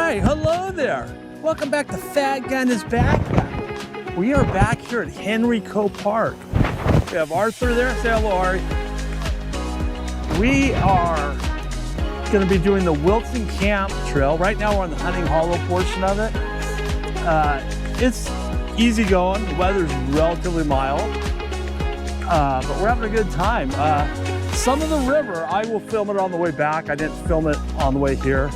right, hello there. Welcome back to Fat Guy and His Backpack. We are back here at Coe Park. We have Arthur there. Say hello, Ari. We are going to be doing the Wilson Camp Trail. Right now we're on the Hunting Hollow portion of it. It's easy going. The weather's relatively mild, but we're having a good time. Some of the river, I will film it on the way back. I didn't film it on the way here.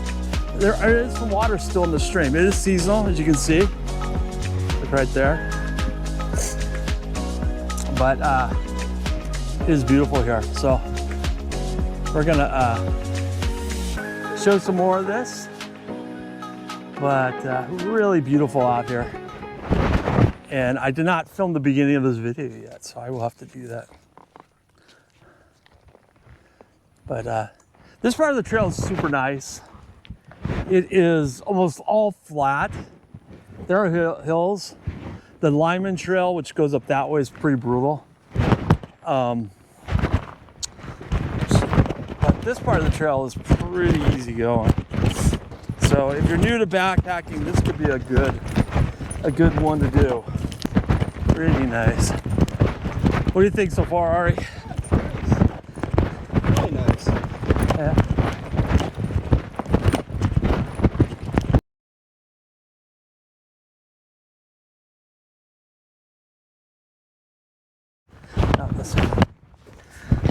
There is some water still in the stream. It is seasonal, as you can see. Look right there. But it is beautiful here. So we're gonna show some more of this. But really beautiful out here. And I did not film the beginning of this video yet, so I will have to do that. But this part of the trail is super nice. It is almost all flat. There are hills. The Lyman Trail, which goes up that way, is pretty brutal. But this part of the trail is pretty easy going. So if you're new to backpacking, this could be a good one to do. Really nice. What do you think so far, Ari? Really nice. Yeah.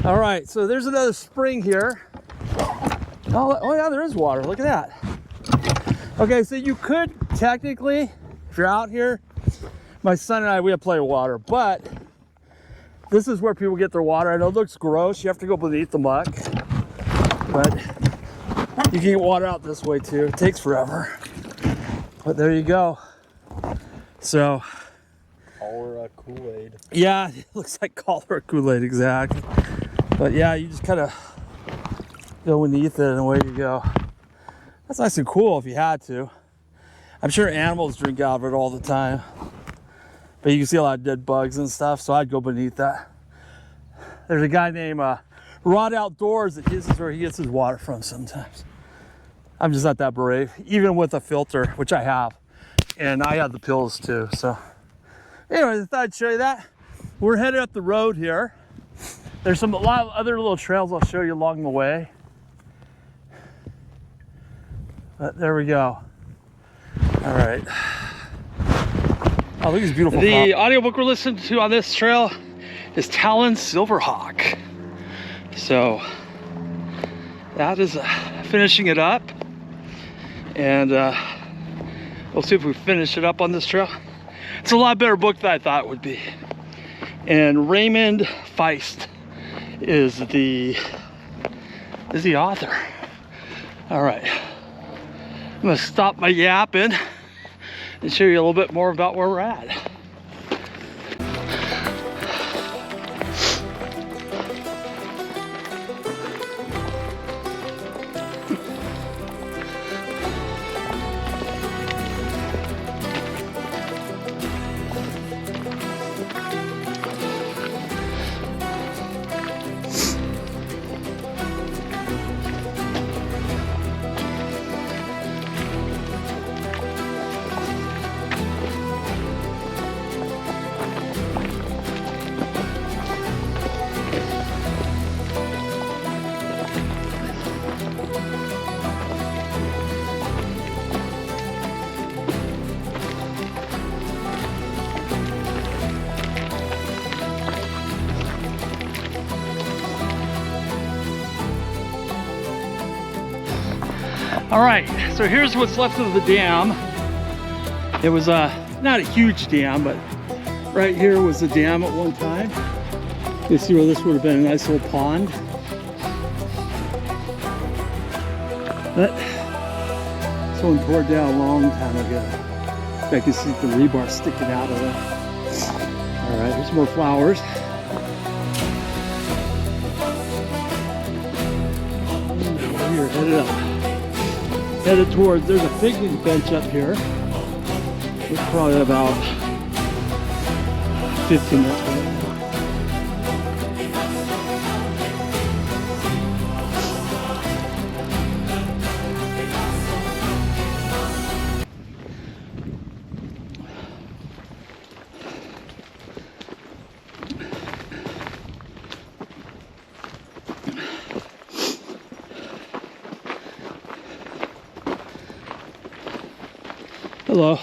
All right, so there's another spring here. Oh yeah, there is water. Look at that. Okay, so you could technically, if you're out here, my son and I, we have plenty of water, but this is where people get their water. I know it looks gross. You have to go beneath the muck, but you can get water out this way too. It takes forever, but there you go. So. Cholera Kool-Aid. Yeah, it looks like cholera Kool-Aid, exactly. But yeah, you just kind of go beneath it and away you go. That's nice and cool if you had to. I'm sure animals drink out of it all the time. But you can see a lot of dead bugs and stuff, so I'd go beneath that. There's a guy named Rod Outdoors that this is where he gets his water from sometimes. I'm just not that brave, even with a filter, which I have. And I have the pills too, so. Anyways, I thought I'd show you that. We're headed up the road here. There's a lot of other little trails I'll show you along the way. But there we go. All right. Oh, look at these beautiful The audiobook we're listening to on this trail is Talon Silverhawk. So that is finishing it up. And we'll see if we finish it up on this trail. It's a lot better book than I thought it would be. And Raymond Feist is the author. All right, I'm gonna stop my yapping and show you a little bit more about where we're at. All right, so here's what's left of the dam. It was not a huge dam, but right here was the dam at one time. You see where this would have been a nice little pond. But someone tore it down a long time ago. I can see the rebar sticking out of it. All right, here's more flowers. We're headed up. Headed towards, there's a picnic bench up here. It's probably about 15 minutes away. Hello.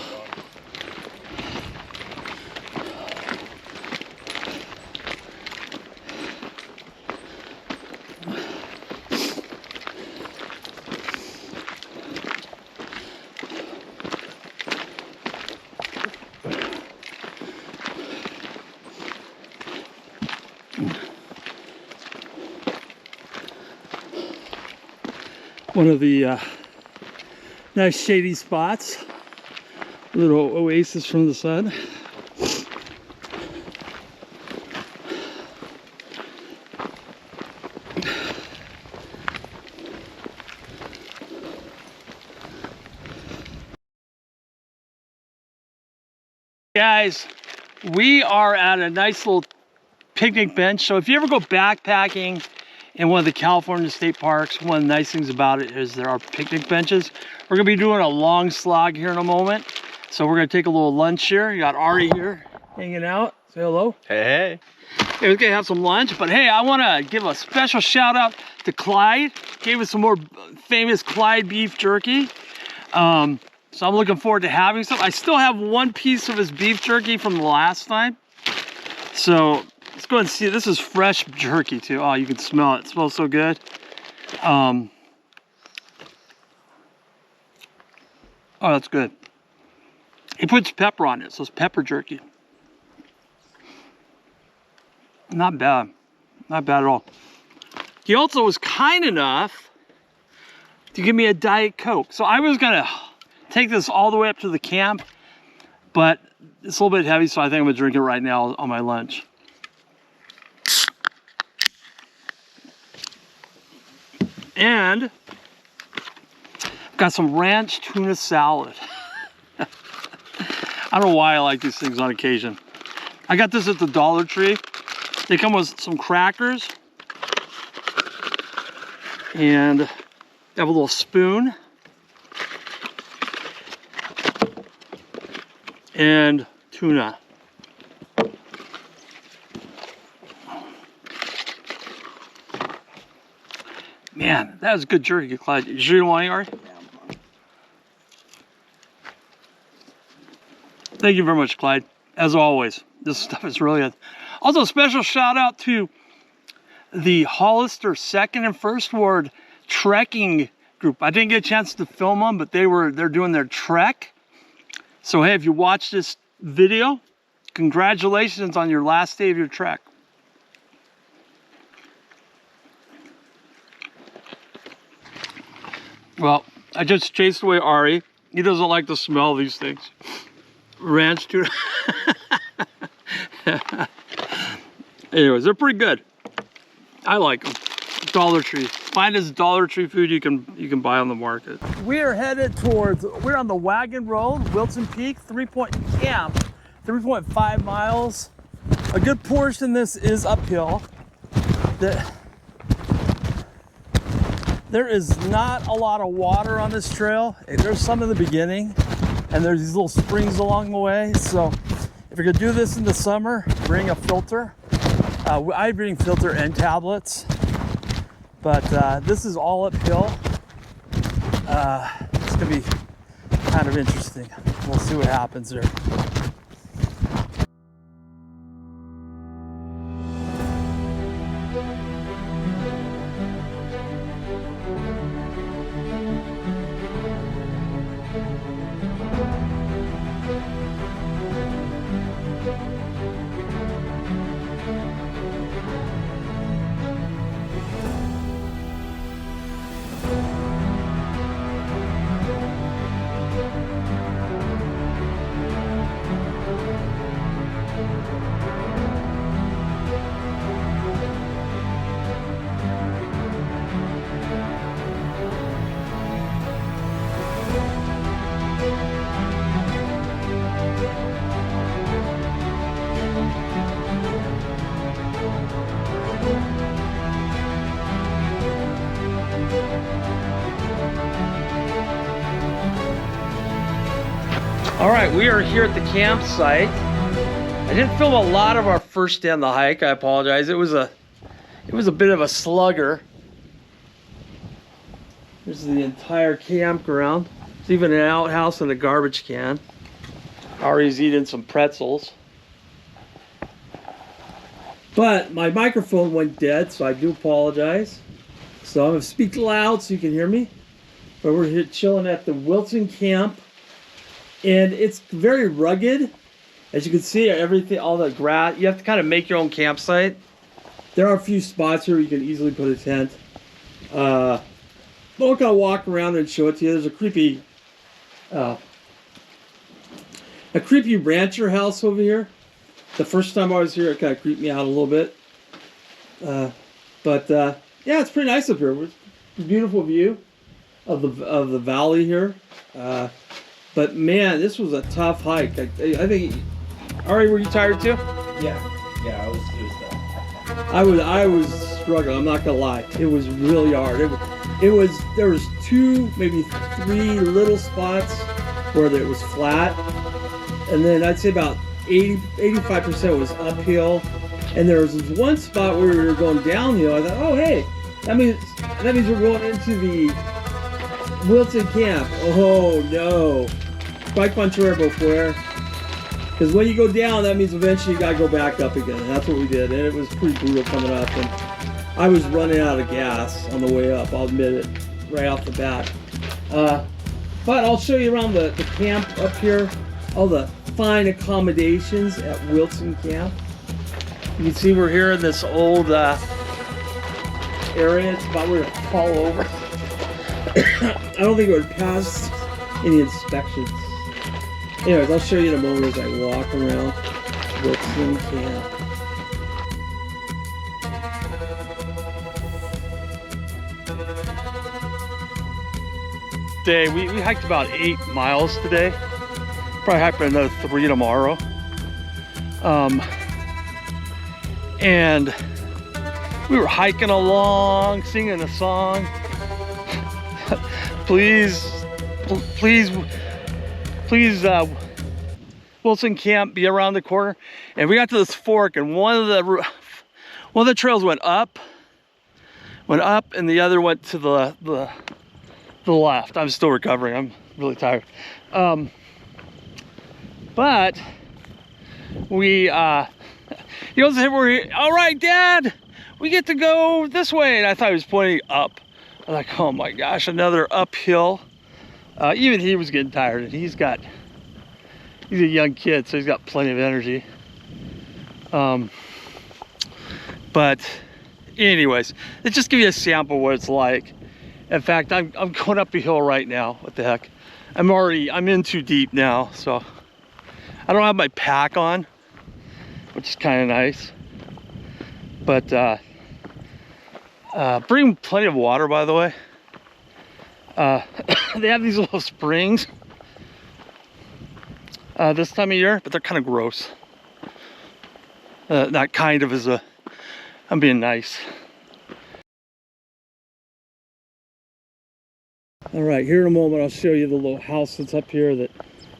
One of the nice shady spots. A little oasis from the sun. Guys, we are at a nice little picnic bench. So if you ever go backpacking in one of the California state parks, one of the nice things about it is there are picnic benches. We're gonna be doing a long slog here in a moment. So we're gonna take a little lunch here. You got Ari here hanging out. Say hello. Hey. Hey, we're gonna have some lunch, but hey, I wanna give a special shout out to Clyde. Gave us some more famous Clyde beef jerky. So I'm looking forward to having some. I still have one piece of his beef jerky from the last time. So let's go ahead and see. This is fresh jerky too. Oh, you can smell it. It smells so good. Oh, that's good. He puts pepper on it, so it's pepper jerky. Not bad. Not bad at all. He also was kind enough to give me a Diet Coke. So I was gonna take this all the way up to the camp, but it's a little bit heavy, so I think I'm gonna drink it right now on my lunch. And I've got some ranch tuna salad. I don't know why I like these things on occasion. I got this at the Dollar Tree. They come with some crackers. And they have a little spoon. And tuna. Man, that was good jerky, Clyde. You sure you want any, Ari? Thank you very much, Clyde. As always, this stuff is really good. Also, a special shout out to the Hollister 2nd and 1st Ward trekking group. I didn't get a chance to film them, but they're doing their trek. So hey, if you watch this video, congratulations on your last day of your trek. Well, I just chased away Ari. He doesn't like the smell of these things. Ranch tuna. Anyways, they're pretty good. I like them. Dollar Tree. Finest Dollar Tree food you can buy on the market. We are headed we're on the Wagon Road, Wilson Peak, 3.5 miles. A good portion of this is uphill. There is not a lot of water on this trail. There's some in the beginning, and there's these little springs along the way. So if you're gonna do this in the summer, bring a filter. I bring filter and tablets, but this is all uphill. It's gonna be kind of interesting. We'll see what happens there. All right, we are here at the campsite. I didn't film a lot of our first day on the hike. I apologize. It was a bit of a slugger. This is the entire campground. There's even an outhouse and a garbage can. Ari's eating some pretzels. But my microphone went dead, so I do apologize. So I'm gonna speak loud so you can hear me. But we're here chilling at the Wilson camp. And it's very rugged. As you can see, everything, all the grass, you have to kind of make your own campsite. There are a few spots here where you can easily put a tent. But we're gonna walk around and show it to you. There's a creepy rancher house over here. The first time I was here, it kind of creeped me out a little bit. Yeah, it's pretty nice up here. It's a beautiful view of the valley here. But man, this was a tough hike. I think. Ari, were you tired too? Yeah, it was stuff. I was struggling. I'm not gonna lie. It was really hard. There was 2, maybe 3 little spots where it was flat, and then I'd say about 85% was uphill. And there was this one spot where we were going downhill. I thought, oh hey, that means we're going into the Wilson camp. Oh no, spike puncher before. Because when you go down, that means eventually you gotta go back up again. And that's what we did, and it was pretty brutal coming up. And I was running out of gas on the way up. I'll admit it, right off the bat. But I'll show you around the camp up here, all the fine accommodations at Wilson Camp. You can see we're here in this old area. It's about where to fall over. I don't think it would pass any inspections. Anyways, I'll show you in a moment as I walk around Wilson Camp. Today, we hiked about 8 miles today. Probably hike another 3 tomorrow. And we were hiking along, singing a song. please, Wilson Camp, be around the corner. And we got to this fork, and one of the trails went up, and the other went to the left. I'm still recovering. I'm really tired. But we, he goes, all right, Dad, we get to go this way. And I thought he was pointing up. I'm like, oh my gosh, another uphill. Even he was getting tired, and he's a young kid, so he's got plenty of energy. But anyways, it just gives you a sample of what it's like. In fact, I'm going up a hill right now. What the heck? I'm in too deep now, so I don't have my pack on, which is kind of nice. But bring plenty of water, by the way. They have these little springs this time of year, but they're kind of gross. Not kind of as I'm being nice. All right, here in a moment, I'll show you the little house that's up here that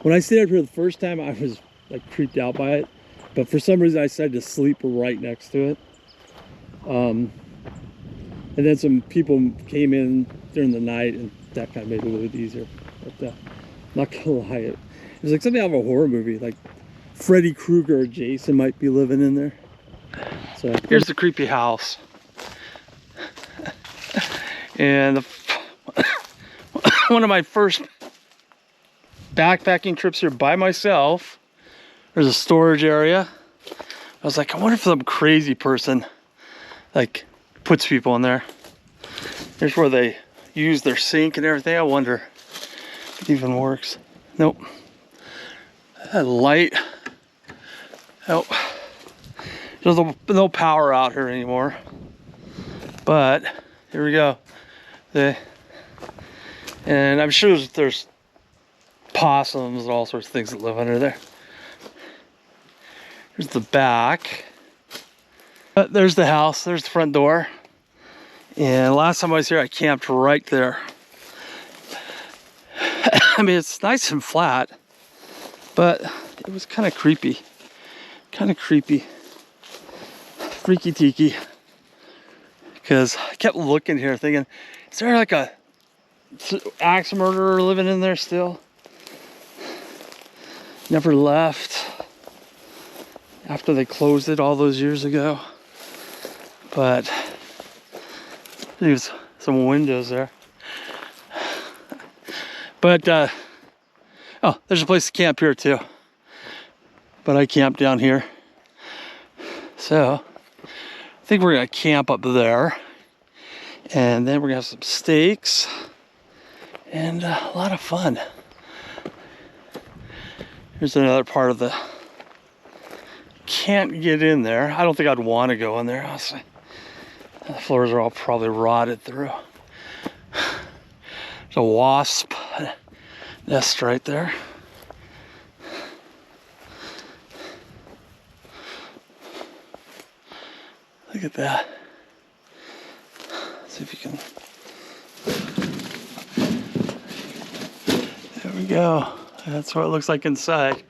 when I stayed up here the first time, I was like creeped out by it. But for some reason, I decided to sleep right next to it. And then some people came in during the night, and that kind of made it a little bit easier. But not gonna lie, it was like something out of a horror movie, like Freddy Krueger or Jason might be living in there. So here's the creepy house. And one of my first backpacking trips here by myself, there's a storage area. I was like, I wonder if some crazy person like puts people in there. Here's where they use their sink and everything. I wonder if it even works. Nope. That light. Nope. There's no power out here anymore. But here we go. And I'm sure there's possums and all sorts of things that live under there. Here's the back. There's the house. There's the front door. And last time I was here, I camped right there. I mean, it's nice and flat, but it was kind of creepy. Kind of creepy. Freaky tiki. Because I kept looking here thinking, is there like a axe murderer living in there still. Never left after they closed it all those years ago. But there's some windows there. But oh, there's a place to camp here too. But I camped down here. So I think we're gonna camp up there. And then we're gonna have some steaks and a lot of fun. Here's another part of the, can't get in there. I don't think I'd want to go in there, honestly. The floors are all probably rotted through. There's a wasp nest right there. Look at that. Let's see if you can. There we go. That's what it looks like inside.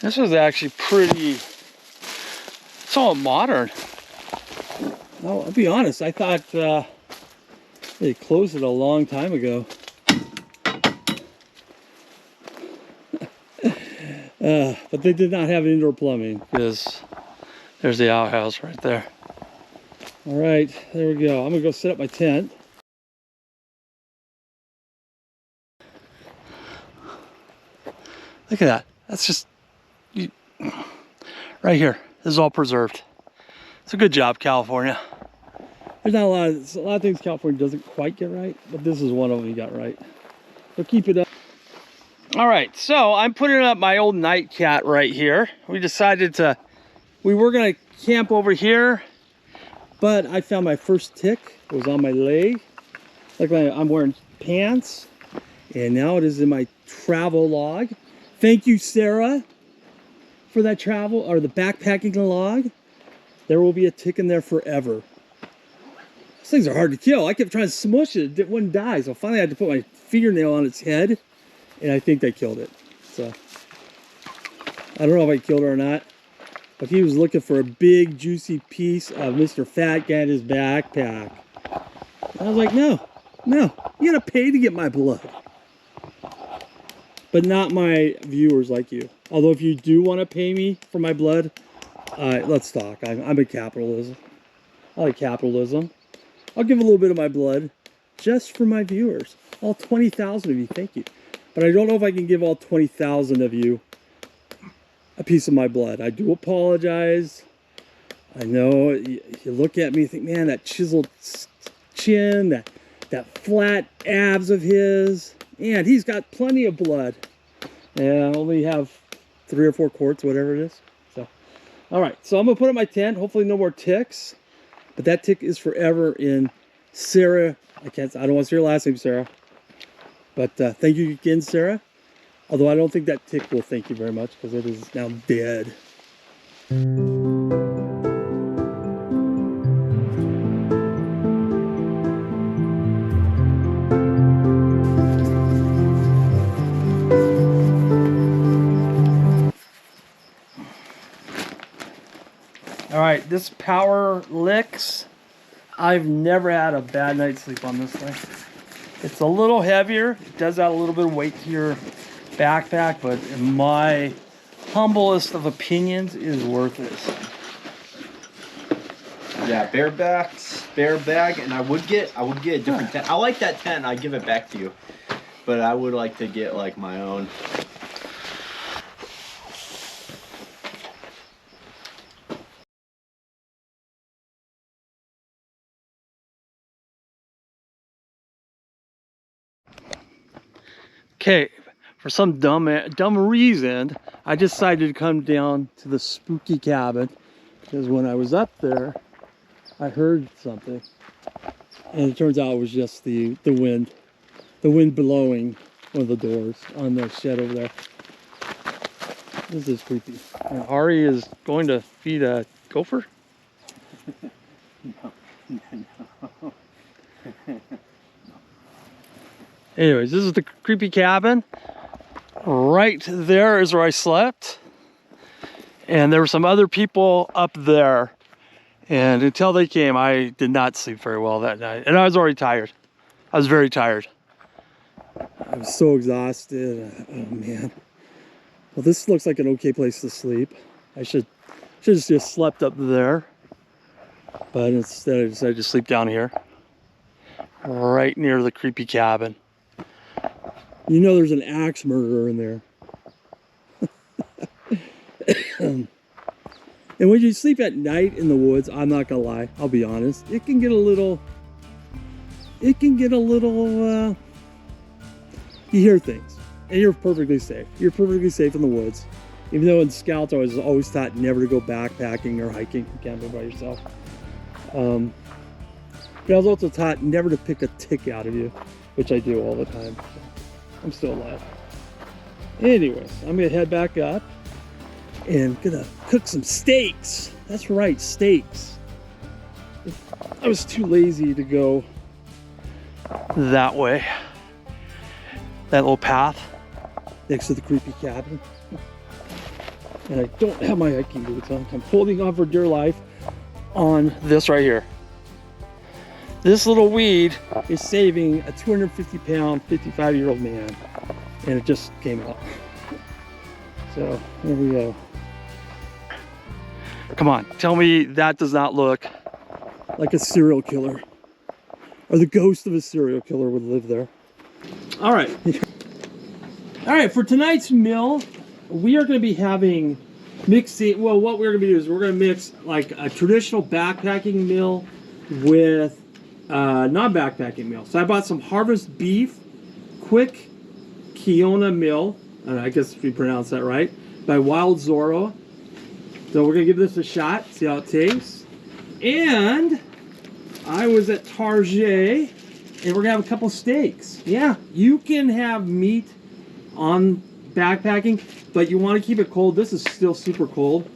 This was actually pretty, it's all modern. No, I'll be honest, I thought they closed it a long time ago. But they did not have indoor plumbing because there's the outhouse right there. All right, there we go. I'm gonna go set up my tent. Look at that. That's just right here. This is all preserved. It's a good job, California. There's not a lot of things California doesn't quite get right, but this is one of them you got right. So keep it up. All right, so I'm putting up my old night cat right here. We decided we were gonna camp over here, but I found my first tick. It was on my leg. Like I'm wearing pants, and now it is in my travel log. Thank you, Sarah, for that travel, or the backpacking log. There will be a tick in there forever. These things are hard to kill. I kept trying to smush it. It wouldn't die. So finally I had to put my fingernail on its head, and I think they killed it. So I don't know if I killed it or not, but he was looking for a big, juicy piece of Mr. Fat Guy in his backpack. And I was like, no, you gotta pay to get my blood. But not my viewers like you. Although if you do want to pay me for my blood, let's talk. I'm a capitalism. I like capitalism. I'll give a little bit of my blood just for my viewers. All 20,000 of you, thank you. But I don't know if I can give all 20,000 of you a piece of my blood. I do apologize. I know you look at me and think, man, that chiseled chin, that flat abs of his. And he's got plenty of blood. Yeah, I only have 3 or 4 quarts, whatever it is. So, all right. So I'm gonna put up my tent. Hopefully, no more ticks. But that tick is forever in Sarah. I don't want to say your last name, Sarah. But thank you again, Sarah. Although I don't think that tick will thank you very much because it is now dead. All right, this power licks. I've never had a bad night's sleep on this thing. It's a little heavier. It does add a little bit of weight to your backpack, but in my humblest of opinions, it is worth it. Yeah, bare bag, and I would get a different tent. I like that tent. I'd give it back to you, but I would like to get like my own. Okay, for some dumb reason, I decided to come down to the spooky cabin because when I was up there, I heard something, and it turns out it was just the wind blowing one of the doors on the shed over there. This is creepy. And Ari is going to feed a gopher. No. Anyways, this is the creepy cabin. Right there is where I slept. And there were some other people up there. And until they came, I did not sleep very well that night. And I was already tired. I was very tired. I was so exhausted. Oh man. Well, this looks like an okay place to sleep. I should have just slept up there. But instead I decided to sleep down here. Right near the creepy cabin. You know there's an axe murderer in there. And when you sleep at night in the woods, I'm not gonna lie, I'll be honest, it can get a little, you hear things, and you're perfectly safe. You're perfectly safe in the woods. Even though in Scouts I was always taught never to go backpacking or hiking. You can't go by yourself. But I was also taught never to pick a tick out of you, which I do all the time. So I'm still alive. Anyways, I'm gonna head back up and gonna cook some steaks. That's right, steaks. I was too lazy to go that way. That little path next to the creepy cabin. And I don't have my hiking boots on. I'm holding on for dear life on this right here. This little weed is saving a 250-pound, 55-year-old man. And it just came out. So, there we go. Come on, tell me that does not look like a serial killer. Or the ghost of a serial killer would live there. All right. All right, for tonight's meal, we are going to be having mixing. Well, what we're going to be doing is we're going to mix like a traditional backpacking meal with non-backpacking meal. So I bought some harvest beef, quick Kiona meal. I guess if you pronounce that right, by Wild Zorro. So we're gonna give this a shot, see how it tastes. And I was at Target, and we're gonna have a couple steaks. Yeah, you can have meat on backpacking, but you want to keep it cold. This is still super cold.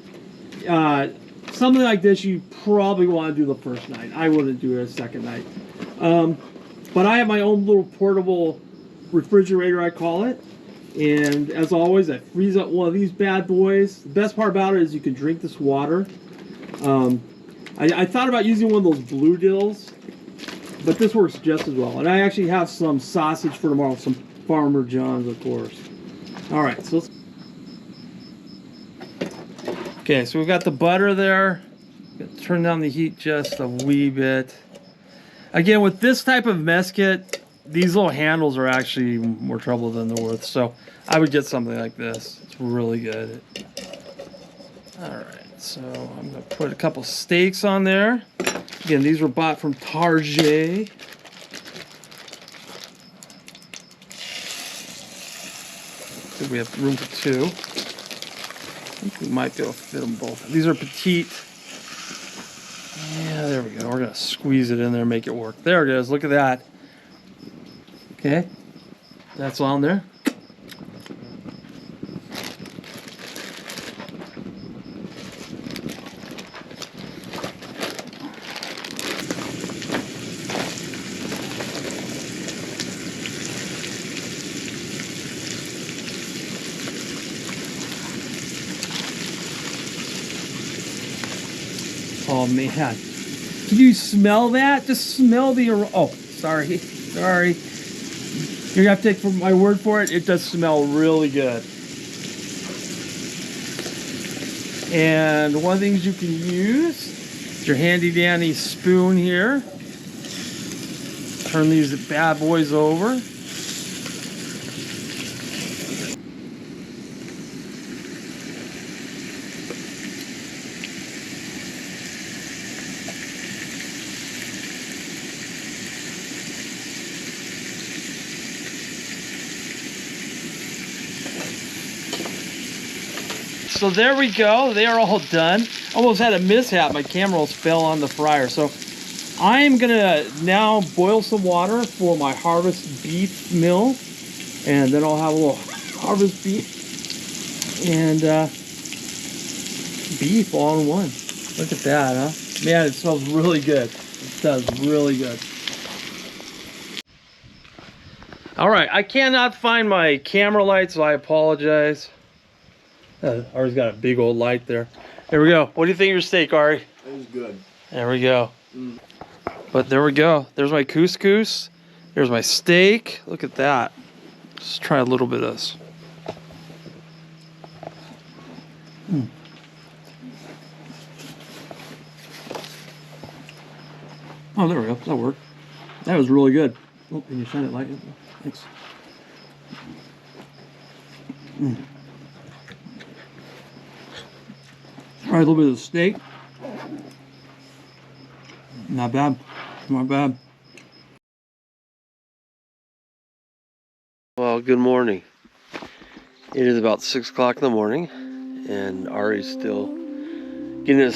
Something like this you probably want to do the first night. I wouldn't do it a second night. But I have my own little portable refrigerator, I call it. And as always, I freeze up one of these bad boys. The best part about it is you can drink this water. I thought about using one of those blue dills, but this works just as well. And I actually have some sausage for tomorrow, some Farmer John's, of course. All right, so let's... Okay, so we've got the butter there. Turn down the heat just a wee bit. Again, with this type of mess kit, these little handles are actually more trouble than they're worth, so I would get something like this. It's really good. All right, so I'm gonna put a couple steaks on there. Again, these were bought from Target. So we have room for two. I think we might be able to fit them both. These are petite. Yeah, there we go. We're gonna squeeze it in there and make it work. There it is. Look at that. Okay, that's on there. Oh man, can you smell that? Just smell the aroma. Oh, sorry. You're gonna have to take my word for it. It does smell really good. And one of the things you can use is your handy dandy spoon here. Turn these bad boys over. So there we go, they are all done. Almost had a mishap, my camera almost fell on the fryer. So I'm gonna now boil some water for my harvest beef meal. And then I'll have a little harvest beef and beef all in one. Look at that, huh? Man, it smells really good. It does really good. All right, I cannot find my camera light, so I apologize. Ari's got a big old light there. There we go. What do you think of your steak, Ari? It was good. There we go. But there we go. There's my couscous. There's my steak. Look at that. Just try a little bit of this. Oh, there we go. That worked. That was really good. Oh, can you shine it light? Thanks. Try a little bit of the steak. Not bad. Not bad. Well, good morning. It is about 6 o'clock in the morning, and Ari's still getting a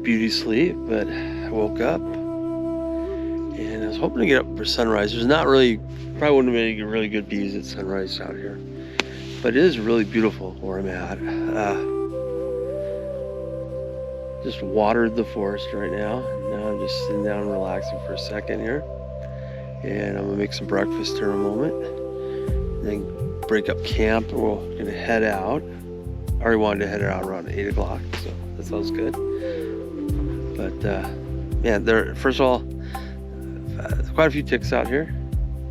beauty sleep, but I woke up, and I was hoping to get up for sunrise. There's not really, probably wouldn't have been really good views at sunrise out here, but it is really beautiful where I'm at. Just watered the forest right now. Now I'm just sitting down and relaxing for a second here, and I'm gonna make some breakfast here in a moment. Then break up camp, and we're gonna head out. I already wanted to head out around 8 o'clock, so that sounds good. But yeah, there. First of all, there's quite a few ticks out here.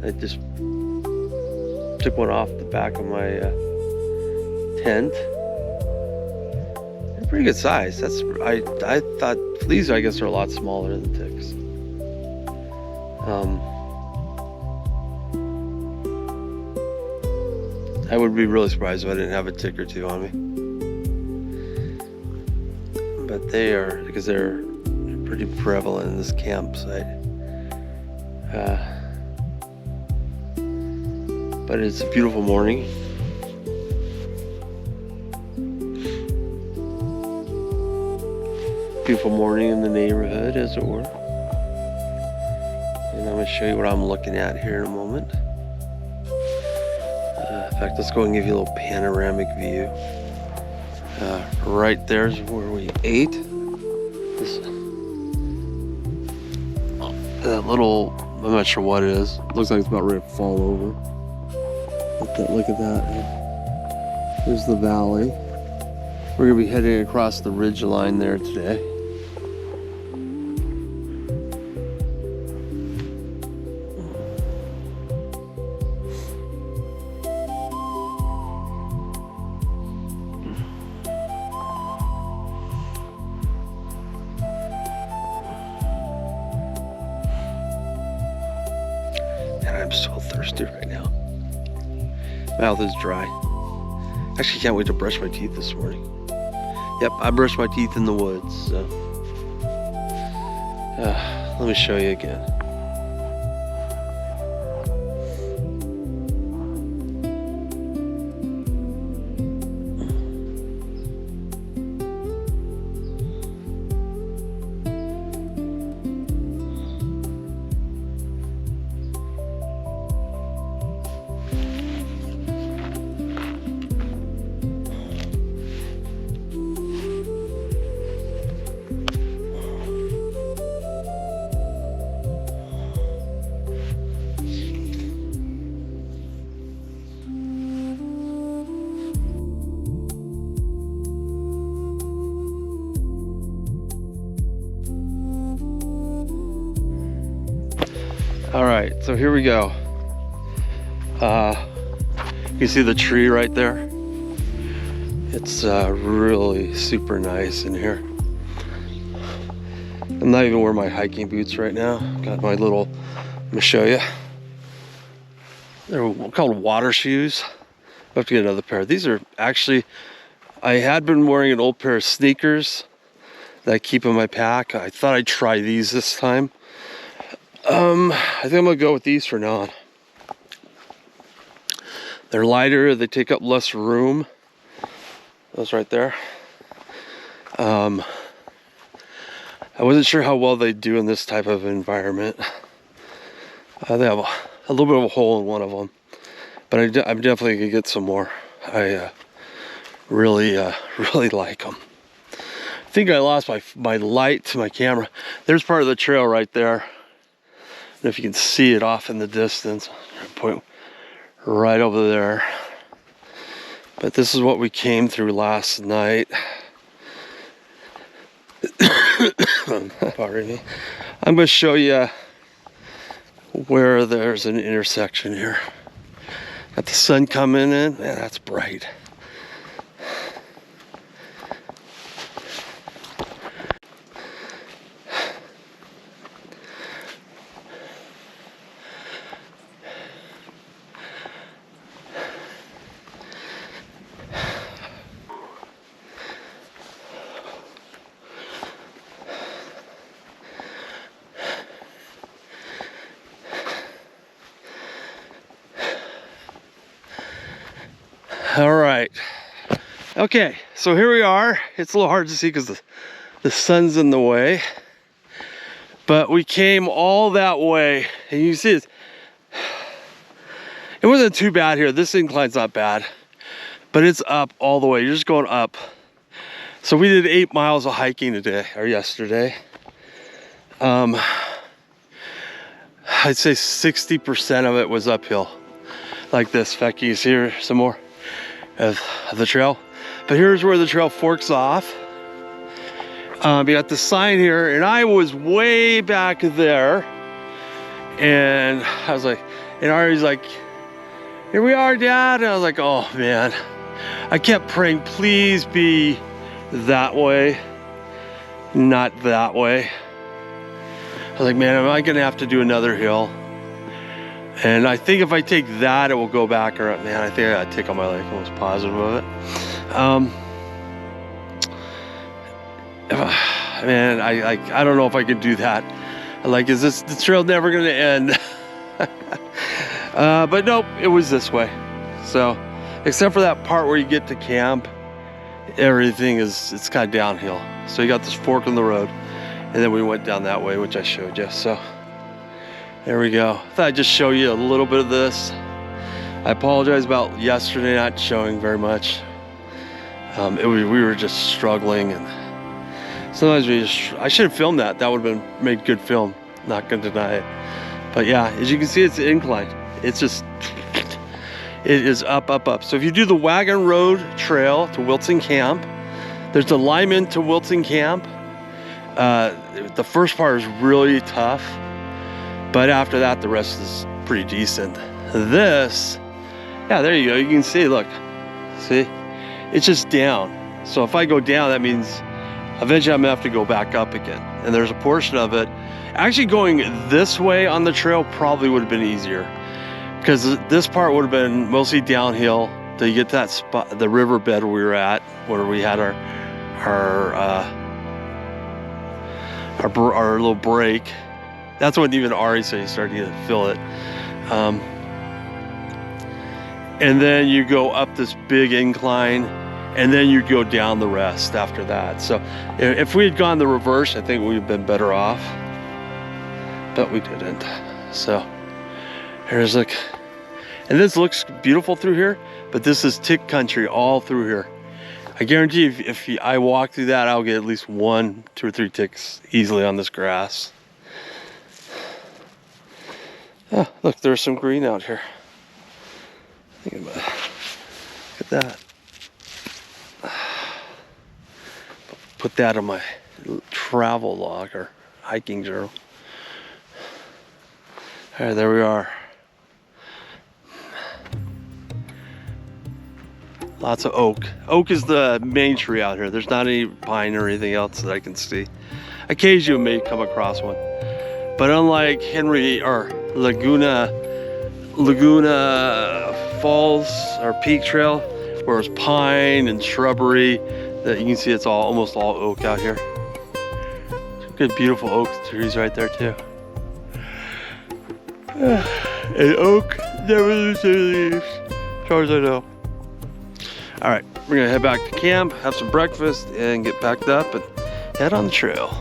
I just took one off the back of my tent. They're pretty good size. I thought fleas, I guess, are a lot smaller than ticks. I would be really surprised if I didn't have a tick or two on me. But they are, because they're pretty prevalent in this campsite. But it's a beautiful morning. Beautiful morning in the neighborhood, as it were. And I'm going to show you what I'm looking at here in a moment. In fact, let's go and give you a little panoramic view. Right there's where we ate. That little, I'm not sure what it is. Looks like it's about ready to fall over. Look at that. There's the valley. We're gonna be heading across the ridge line there today. I'm so thirsty right now. Mouth is dry. Actually, can't wait to brush my teeth this morning. Yep, I brushed my teeth in the woods. So, let me show you again. All right, so here we go. You see the tree right there? It's really super nice in here. I'm not even wearing my hiking boots right now. Got my little, let me show you. They're called water shoes. I have to get another pair. These are actually, I had been wearing an old pair of sneakers that I keep in my pack. I thought I'd try these this time. I think I'm gonna go with these for now on. They're lighter, they take up less room. Those right there. I wasn't sure how well they do in this type of environment. They have a little bit of a hole in one of them, but I'm definitely gonna get some more. I really like them. I think I lost my light to my camera. There's part of the trail right there. I don't know if you can see it off in the distance. Point right over there. But this is what we came through last night. Pardon me. I'm going to show you where there's an intersection here. Got the sun coming in. Man, that's bright. All right. Okay, so here we are. It's a little hard to see because the sun's in the way. But we came all that way. And you see it wasn't too bad here. This incline's not bad. But it's up all the way. You're just going up. So we did 8 miles of hiking today, or yesterday. I'd say 60% of it was uphill. Like this. In fact, you see here some more of the trail, but here's where the trail forks off. You got the sign here, and I was way back there, and I was like, and Ari's like, here we are, Dad. And I was like, oh man, I kept praying, please be that way, not that way. I was like, man, am I gonna have to do another hill? And I think if I take that, it will go back around. Man, I think I got a tick on my leg. I was positive of it. Man, I don't know if I could do that. Like, is this the trail never going to end? But nope, it was this way. So, except for that part where you get to camp, everything it's kind of downhill. So you got this fork in the road, and then we went down that way, which I showed you. So. There we go. I thought I'd just show you a little bit of this. I apologize about yesterday not showing very much. We were just struggling, and sometimes I should have filmed that. That would have been made good film. Not gonna deny it. But yeah, as you can see, it's an incline. It's just, it is up, up, up. So if you do the Wagon Road trail to Wilson Camp, there's the Lyman to Wilson Camp. The first part is really tough. But after that, the rest is pretty decent. This, yeah, there you go. You can see, look, see, it's just down. So if I go down, that means eventually I'm gonna have to go back up again. And there's a portion of it, actually going this way on the trail probably would have been easier, because this part would have been mostly downhill till you get to that spot, the riverbed we were at, where we had our little break. That's when even Ari said he started to feel it. And then you go up this big incline, and then you go down the rest after that. So if we had gone the reverse, I think we'd have been better off. But we didn't. So here's like, and this looks beautiful through here, but this is tick country all through here. I guarantee if I walk through that, I'll get at least 1, 2, or 3 ticks easily on this grass. Oh, look, there's some green out here. Think about it. Look at that. Put that on my travel log or hiking journal. All right, there we are. Lots of oak. Oak is the main tree out here. There's not any pine or anything else that I can see. Occasionally you may come across one. But unlike Henry or Laguna Falls or Peak Trail, where it's pine and shrubbery, that you can see it's almost all oak out here. Good, beautiful oak trees right there too. And oak never loses their leaves, as far as I know. All right, we're gonna head back to camp, have some breakfast, and get packed up and head on the trail.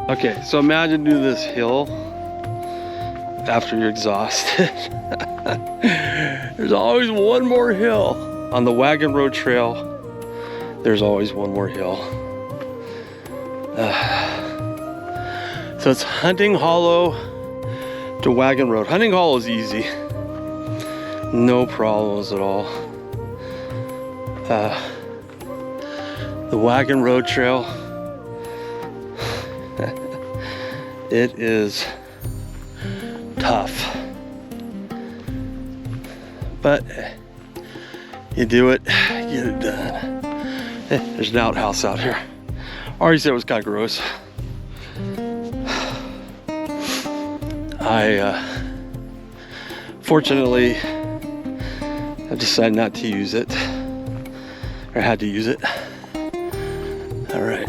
Okay, so imagine doing this hill after you're exhausted. There's always one more hill. On the Wagon Road trail, there's always one more hill. So it's Hunting Hollow to Wagon Road. Hunting Hollow is easy. No problems at all. The Wagon Road trail, it is tough. But you do it, get it done. There's an outhouse out here. Already said it was kind of gross. Fortunately, I decided not to use it, or had to use it. All right.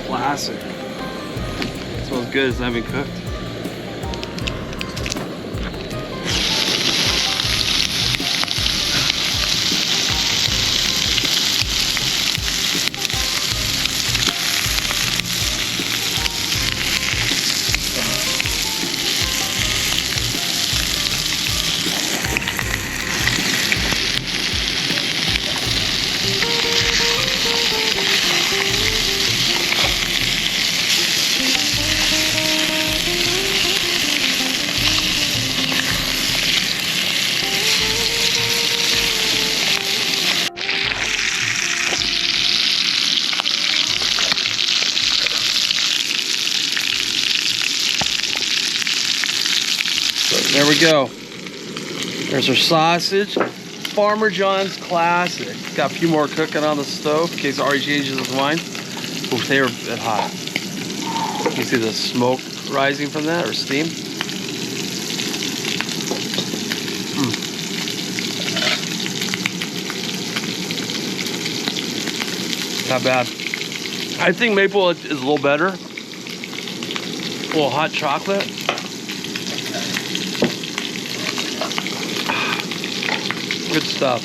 Classic. It smells good. It's not even cooked. There we go. There's our sausage. Farmer John's classic. Got a few more cooking on the stove in case Ari changes his mind. Oof, they are a bit hot. You can see the smoke rising from that, or steam. Not bad. I think maple is a little better. A little hot chocolate. Good stuff.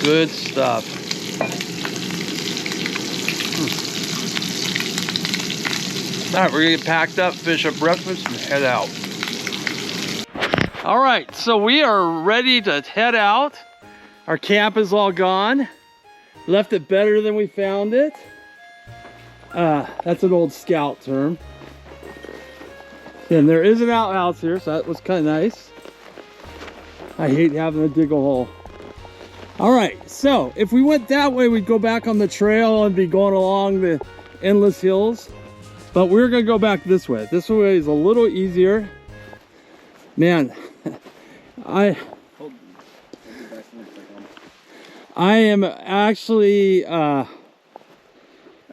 Good stuff. All right, we're gonna get packed up, finish up breakfast, and head out. All right, so we are ready to head out. Our camp is all gone. Left it better than we found it. That's an old scout term. And there is an outhouse here, so that was kind of nice. I hate having to dig a hole. All right, so if we went that way, we'd go back on the trail and be going along the endless hills. But we're gonna go back this way. This way is a little easier. Man, I am actually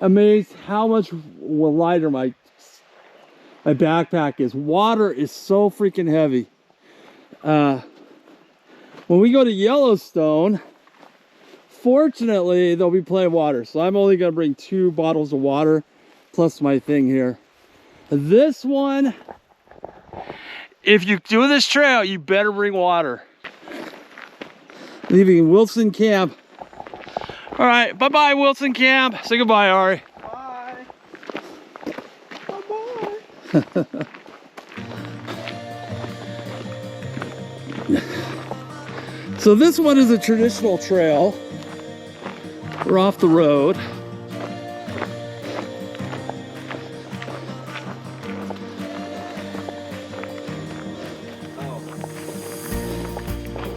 amazed how much lighter my backpack is. Water is so freaking heavy. When we go to Yellowstone, fortunately, they'll be plenty of water. So I'm only gonna bring 2 bottles of water plus my thing here. This one, if you do this trail, you better bring water. Leaving Wilson Camp. All right, bye-bye, Wilson Camp. Say goodbye, Ari. Bye. Bye-bye. So this one is a traditional trail. We're off the road. Oh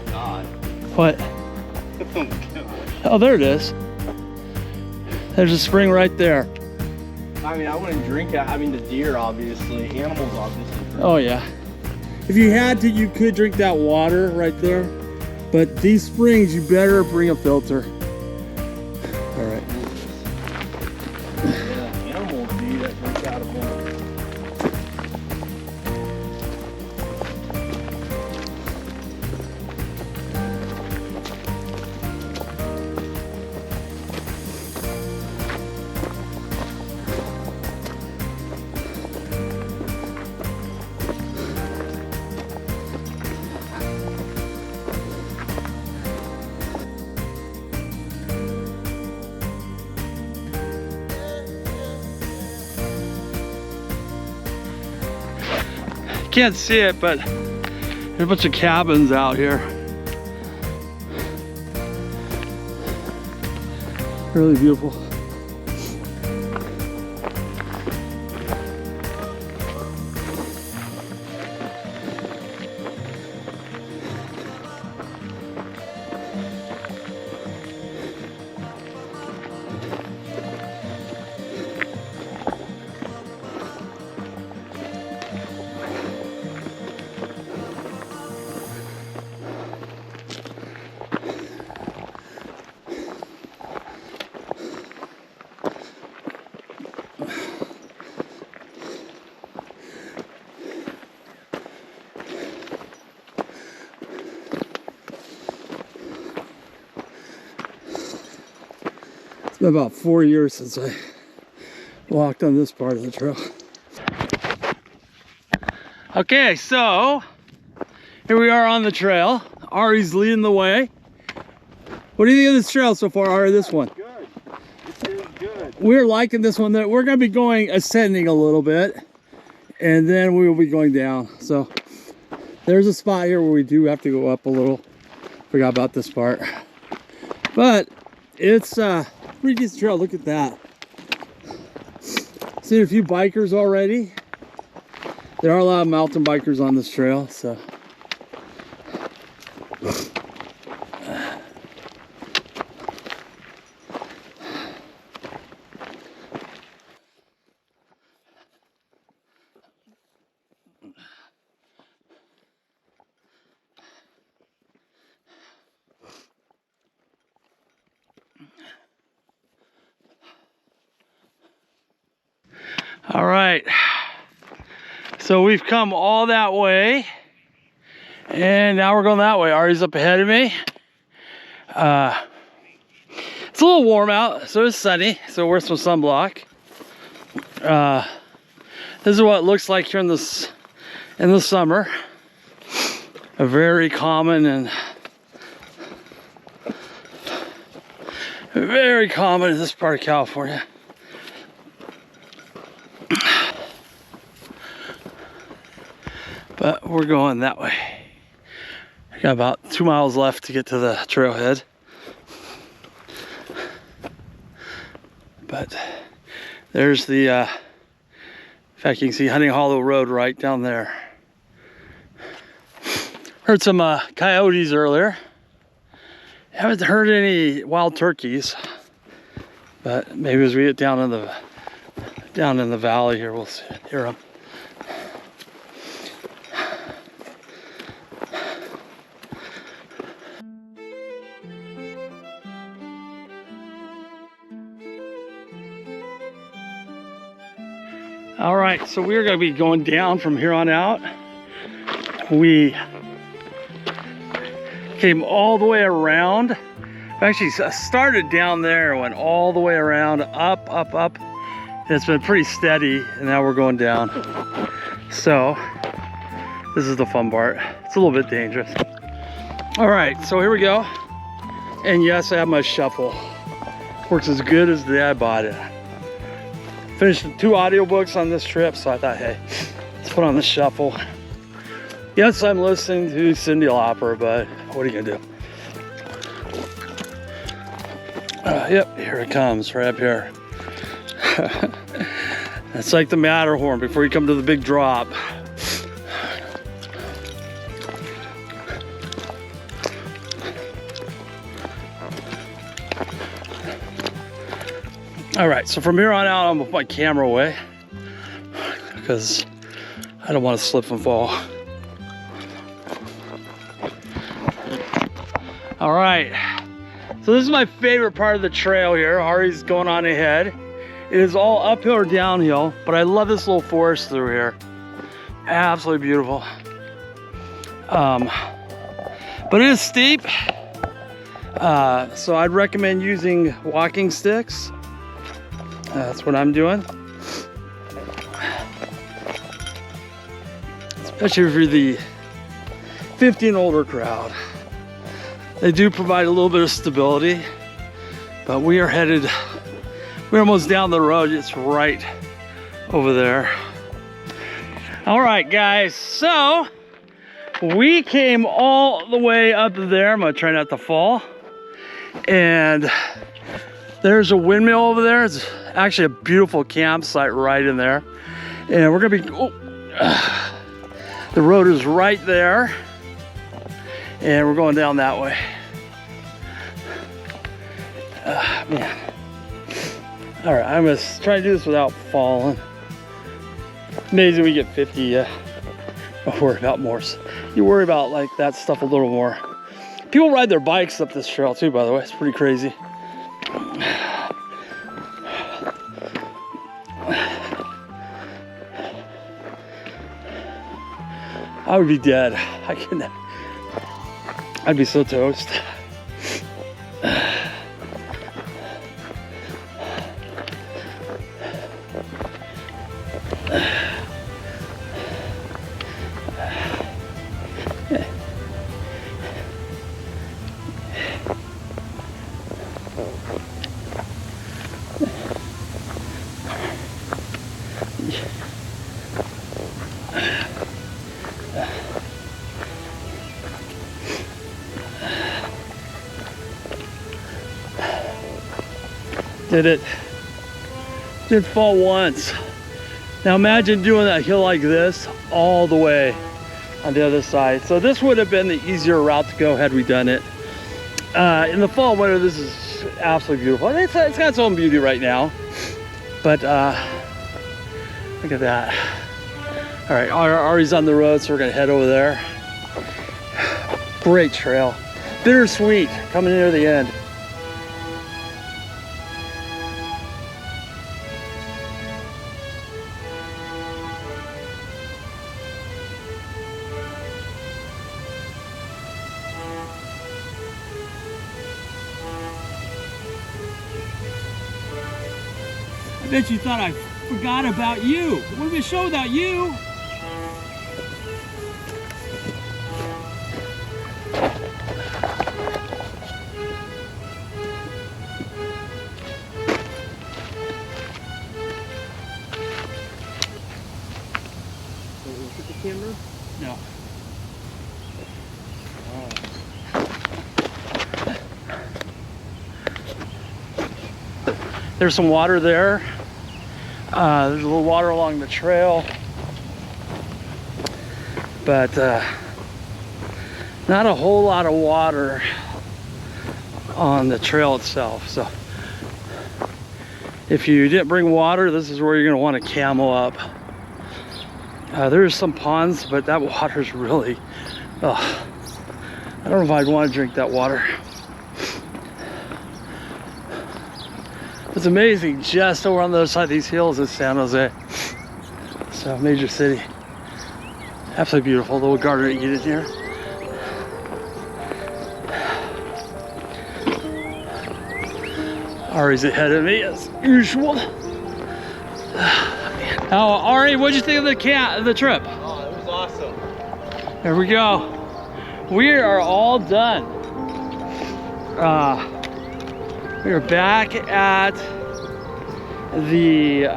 God. What? Oh, there it is. There's a spring right there. I I mean, I wouldn't drink it. I mean, the deer, obviously. Animals, obviously. Oh yeah. If you had to, you could drink that water right there. But these springs, you better bring a filter. All right. Yeah, animals do that drink out of them. Can't see it, but there's a bunch of cabins out here. Really beautiful. It's been about 4 years since I walked on this part of the trail. Okay, so here we are on the trail. Ari's leading the way. What do you think of this trail so far, Ari, this one? Good. This is good. We're liking this one. That we're going to be going ascending a little bit, and then we will be going down. So there's a spot here where we do have to go up a little. Forgot about this part. But it's pretty decent trail. Look at that. Seen a few bikers already. There are a lot of mountain bikers on this trail, so. All right, so we've come all that way, and now we're going that way. Ari's up ahead of me. It's a little warm out, so it's sunny, so wear some sunblock. This is what it looks like here in the summer. A very common in this part of California. But we're going that way. I got about 2 miles left to get to the trailhead. But there's the, in fact, you can see Hunting Hollow Road right down there. Heard some coyotes earlier. Haven't heard any wild turkeys, but maybe as we get down in the valley here, we'll hear them. All right, so we're going to be going down from here on out. We came all the way around. Actually started down there, went all the way around, up, up, up. And it's been pretty steady, and now we're going down. So this is the fun part. It's a little bit dangerous. All right, so here we go. And yes, I have my shuffle. Works as good as the day I bought it. Finished 2 audiobooks on this trip, so I thought, hey, let's put on the shuffle. Yes, I'm listening to Cyndi Lauper, but what are you gonna do? Yep, here it comes, right up here. It's like the Matterhorn before you come to the big drop. All right, so from here on out, I'm gonna put my camera away because I don't want to slip and fall. All right, so this is my favorite part of the trail here. Ari's going on ahead. It is all uphill or downhill, but I love this little forest through here. Absolutely beautiful. But it is steep, so I'd recommend using walking sticks. That's what I'm doing. Especially for the 50 and older crowd. They do provide a little bit of stability, but we are headed, we're almost down the road. It's right over there. All right, guys, so we came all the way up there. I'm gonna try not to fall. And there's a windmill over there. It's actually a beautiful campsite right in there. And we're gonna be, the road is right there. And we're going down that way. Man. All right, I'm gonna try to do this without falling. Amazing we get 50. Don't worry about more. You worry about like that stuff a little more. People ride their bikes up this trail too, by the way. It's pretty crazy. I would be dead. I'd be so toast. Did fall once. Now imagine doing that hill like this all the way on the other side. So this would have been the easier route to go had we done it. In the fall and winter, this is absolutely beautiful. It's got its own beauty right now, but look at that. All right, Ari's on the road, so we're gonna head over there. Great trail. Bittersweet, coming near the end. I bet you thought I forgot about you. It wouldn't be a show without you. Look at the camera? No. There's some water there. There's a little water along the trail, but not a whole lot of water on the trail itself. So if you didn't bring water, this is where you're going to want to camel up. There's some ponds, but that water's really, I don't know if I'd want to drink that water. It's amazing, just over on the other side of these hills is San Jose. It's a major city. Absolutely beautiful, little garden to get in here. Ari's ahead of me as usual. Now, Ari, what'd you think of the trip? Oh, it was awesome. There we go. We are all done. We are back at the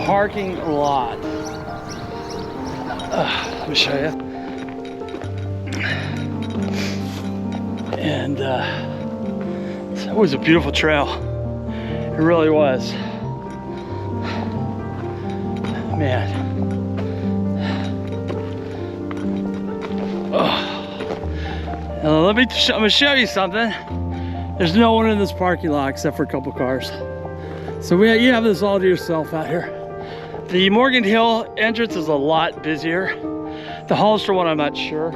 parking lot. Let me show you. And it was a beautiful trail. It really was. Man. Oh. Now I'm gonna show you something. There's no one in this parking lot except for a couple cars. So you have this all to yourself out here. The Morgan Hill entrance is a lot busier. The Hollister one, I'm not sure.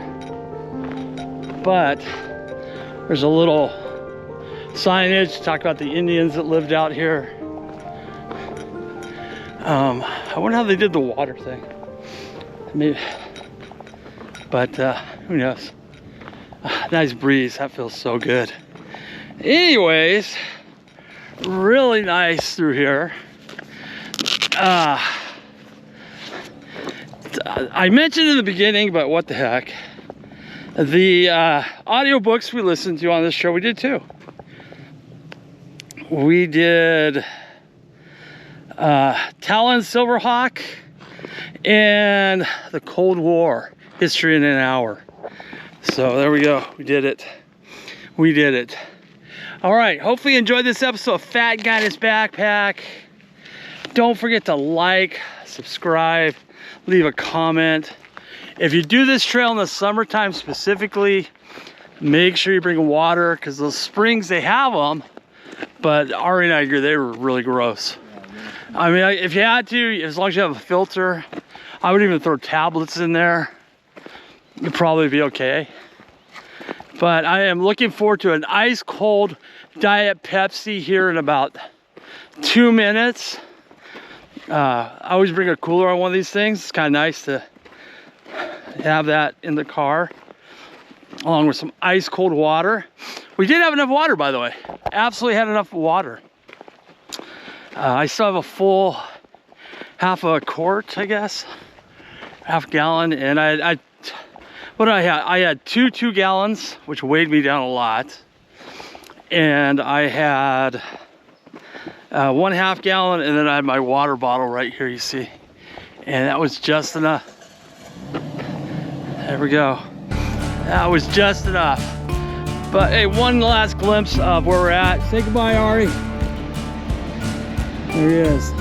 But there's a little signage to talk about the Indians that lived out here. I wonder how they did the water thing. Maybe, but who knows? Nice breeze, that feels so good. Anyways, really nice through here. I mentioned in the beginning, but what the heck. The audiobooks we listened to on this show, we did too. We did Talon, Silverhawk, and the Cold War, History in an Hour. So there we go, we did it. We did it. All right, hopefully you enjoyed this episode of Fat Guy in His Backpack. Don't forget to like, subscribe, leave a comment. If you do this trail in the summertime specifically, make sure you bring water, because those springs, they have them, but Ari and I agree, they were really gross. I mean, if you had to, as long as you have a filter, I would even throw tablets in there. You'd probably be okay. But I am looking forward to an ice cold Diet Pepsi here in about 2 minutes. I always bring a cooler on one of these things. It's kind of nice to have that in the car, along with some ice cold water. We did have enough water, by the way. Absolutely had enough water. I still have a full half a quart, I guess, half gallon, and what did I have? I had two 2 gallons, which weighed me down a lot, and I had 1/2 gallon, and then I had my water bottle right here, you see, and that was just enough. There we go. That was just enough. But hey, one last glimpse of where we're at. Say goodbye, Ari. There he is.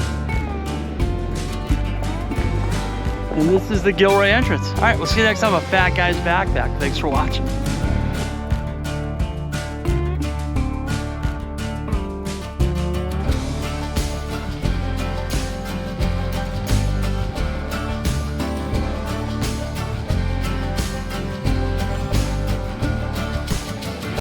And this is the Gilroy entrance. All right, we'll see you next time on Fat Guy's Backpack. Thanks for watching.